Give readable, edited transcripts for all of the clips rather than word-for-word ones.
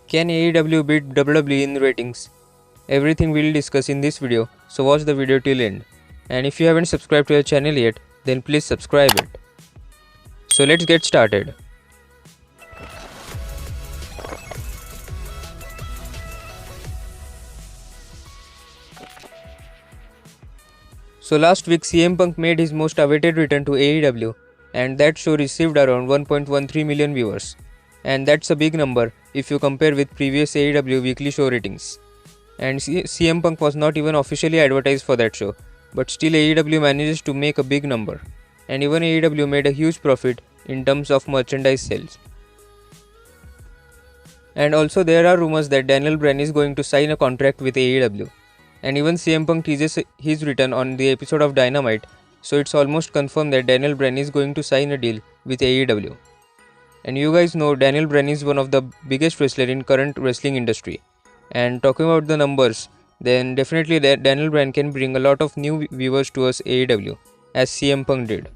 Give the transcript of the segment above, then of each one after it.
Can AEW beat WWE in ratings? Everything we'll discuss in this video, so watch the video till end. And if you haven't subscribed to our channel yet, then please subscribe it. So let's get started. So last week CM Punk made his most awaited return to AEW, and that show received around 1.13 million viewers. And that's a big number if you compare with previous AEW weekly show ratings. And CM Punk was not even officially advertised for that show, but still AEW manages to make a big number. And even AEW made a huge profit in terms of merchandise sales. And also there are rumors that Daniel Bryan is going to sign a contract with AEW. And even CM Punk teases his return on the episode of Dynamite, so it's almost confirmed that Daniel Bryan is going to sign a deal with AEW. And you guys know Daniel Bryan is one of the biggest wrestlers in current wrestling industry. And talking about the numbers, then definitely Daniel Bryan can bring a lot of new viewers to us AEW, as CM Punk did.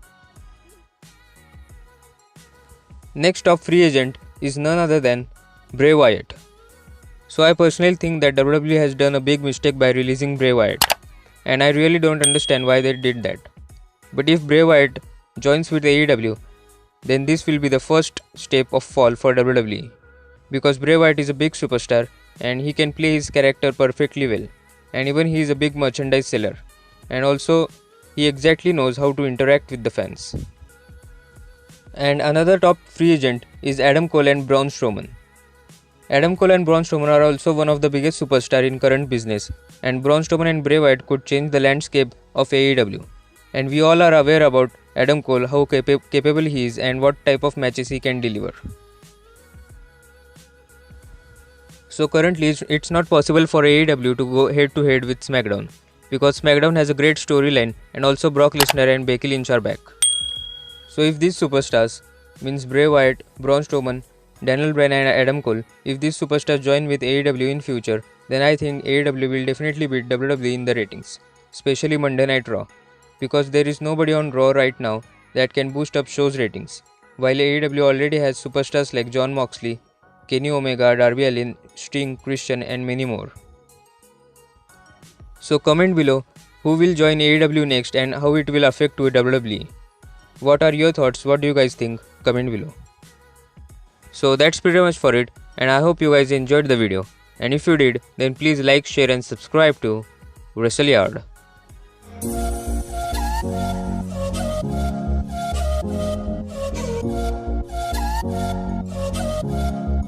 Next top free agent is none other than Bray Wyatt. So I personally think that WWE has done a big mistake by releasing Bray Wyatt, and I really don't understand why they did that. But if Bray Wyatt joins with AEW, then this will be the first step of fall for WWE, because Bray Wyatt is a big superstar and he can play his character perfectly well, and even he is a big merchandise seller, and also he exactly knows how to interact with the fans. And another top free agent is Adam Cole and Braun Strowman. Adam Cole and Braun Strowman are also one of the biggest superstars in current business, and Braun Strowman and Bray Wyatt could change the landscape of AEW. And we all are aware about Adam Cole, how capable he is and what type of matches he can deliver. So currently it's not possible for AEW to go head to head with SmackDown, because SmackDown has a great storyline and also Brock Lesnar and Becky Lynch are back. So if these superstars, means Bray Wyatt, Braun Strowman, Daniel Bryan and Adam Cole, if these superstars join with AEW in future, then I think AEW will definitely beat WWE in the ratings, especially Monday Night Raw, because there is nobody on Raw right now that can boost up shows ratings, while AEW already has superstars like Jon Moxley, Kenny Omega, Darby Allin, Sting, Christian and many more. So comment below who will join AEW next and how it will affect to WWE. What are your thoughts? What do you guys think? Comment below. So that's pretty much for it, and I hope you guys enjoyed the video, and if you did, then please like, share and subscribe to WrestleYard.